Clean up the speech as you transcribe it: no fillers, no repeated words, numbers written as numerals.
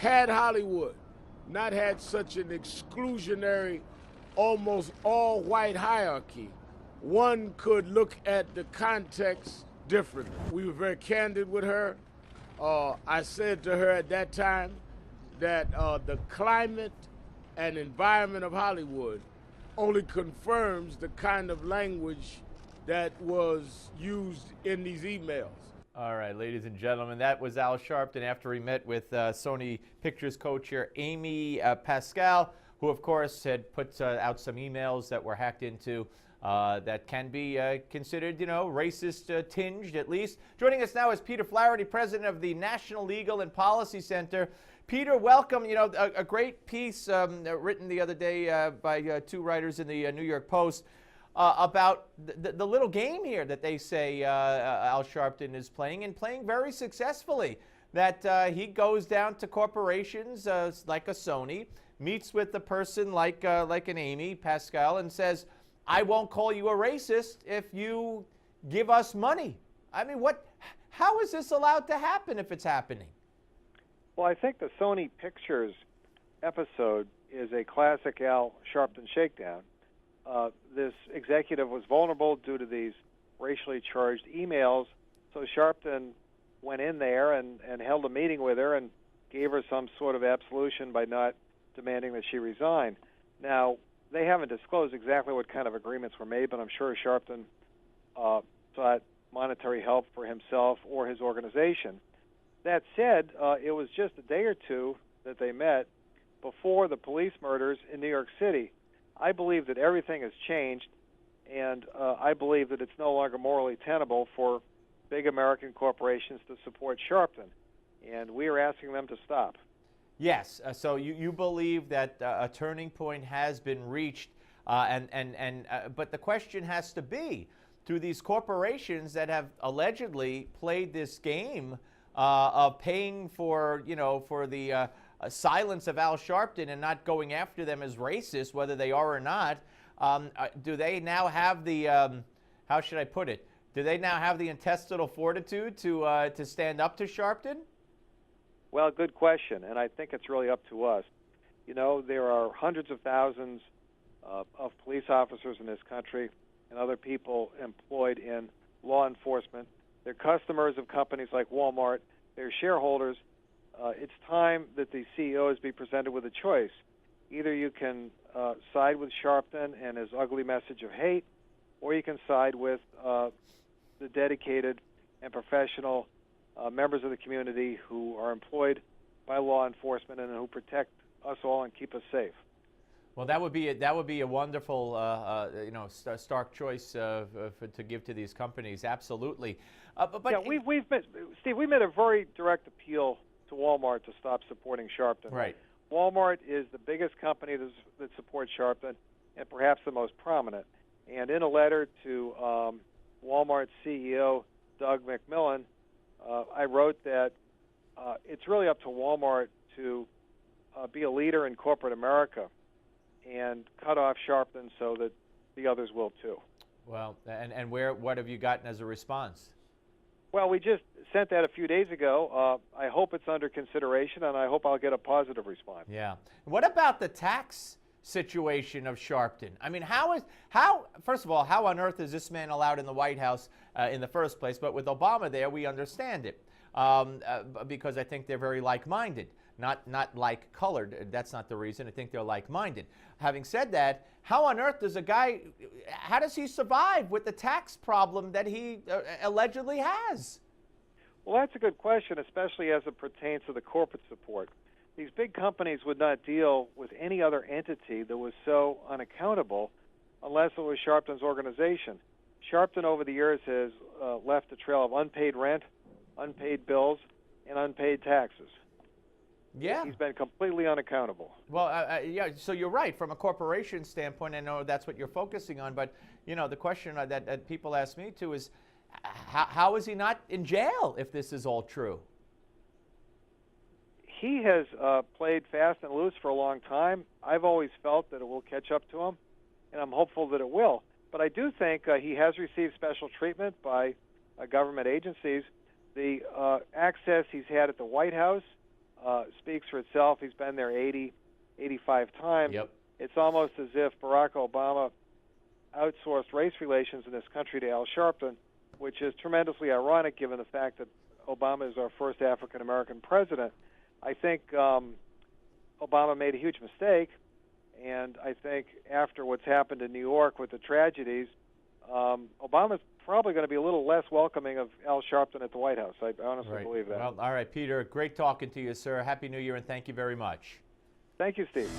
Had Hollywood not had such an exclusionary, almost all-white hierarchy, one could look at the context differently. We were very candid with her. I said to her at that time that the climate and environment of Hollywood only confirms the kind of language that was used in these emails. All right, ladies and gentlemen, that was Al Sharpton after he met with Sony Pictures co-chair Amy Pascal, who, of course, had put out some emails that were hacked into that can be considered, racist tinged at least. Joining us now is Peter Flaherty, president of the National Legal and Policy Center. Peter, welcome. A great piece written the other day by two writers in the New York Post about the little game here that they say Al Sharpton is playing, and playing very successfully. That he goes down to corporations like a Sony, meets with a person like an Amy Pascal, and says, "I won't call you a racist if you give us money." I mean, how is this allowed to happen if it's happening? Well, I think the Sony Pictures episode is a classic Al Sharpton shakedown. This executive was vulnerable due to these racially charged emails, so Sharpton went in there and held a meeting with her and gave her some sort of absolution by not demanding that she resign. Now, they haven't disclosed exactly what kind of agreements were made, but I'm sure Sharpton sought monetary help for himself or his organization. That said, it was just a day or two that they met before the police murders in New York City. I believe that everything has changed, and I believe that it's no longer morally tenable for big American corporations to support Sharpton, and we are asking them to stop. Yes, so you believe that a turning point has been reached, but the question has to be, to these corporations that have allegedly played this game of paying for the silence of Al Sharpton and not going after them as racist, whether they are or not, do they now have the, how should I put it, do they now have the intestinal fortitude to stand up to Sharpton? Well, good question, and I think it's really up to us. There are hundreds of thousands of police officers in this country and other people employed in law enforcement. They're customers of companies like Walmart. They're shareholders. It's time that the CEOs be presented with a choice. Either you can side with Sharpton and his ugly message of hate, or you can side with the dedicated and professional members of the community who are employed by law enforcement and who protect us all and keep us safe. Well, that would be a wonderful stark choice to give to these companies. Absolutely. But yeah, Steve, we made a very direct appeal to Walmart to stop supporting Sharpton. Right. Walmart is the biggest company that supports Sharpton and perhaps the most prominent. And in a letter to Walmart's CEO, Doug McMillon, I wrote that it's really up to Walmart to be a leader in corporate America and cut off Sharpton so that the others will too. Well, and what have you gotten as a response? Well, we just sent that a few days ago. I hope it's under consideration, and I hope I'll get a positive response. Yeah. What about the tax situation of Sharpton? I mean, first of all, how on earth is this man allowed in the White House in the first place? But with Obama there, we understand it because I think they're very like-minded, not like-colored. That's not the reason. I think they're like-minded. Having said that, how on earth does how does he survive with the tax problem that he allegedly has? Well, that's a good question, especially as it pertains to the corporate support. These big companies would not deal with any other entity that was so unaccountable unless it was Sharpton's organization. Sharpton, over the years, has left a trail of unpaid rent, unpaid bills, and unpaid taxes. Yeah. He's been completely unaccountable. Well, yeah, so you're right. From a corporation standpoint, I know that's what you're focusing on, but, the question that people ask me too is, how is he not in jail if this is all true? He has played fast and loose for a long time. I've always felt that it will catch up to him, and I'm hopeful that it will. But I do think he has received special treatment by government agencies. The access he's had at the White House speaks for itself. He's been there 80, 85 times. Yep. It's almost as if Barack Obama outsourced race relations in this country to Al Sharpton, which is tremendously ironic given the fact that Obama is our first African-American president. I think Obama made a huge mistake, and I think after what's happened in New York with the tragedies, Obama's probably going to be a little less welcoming of Al Sharpton at the White House. I honestly believe that. Well, all right, Peter, great talking to you, sir. Happy New Year, and thank you very much. Thank you, Steve.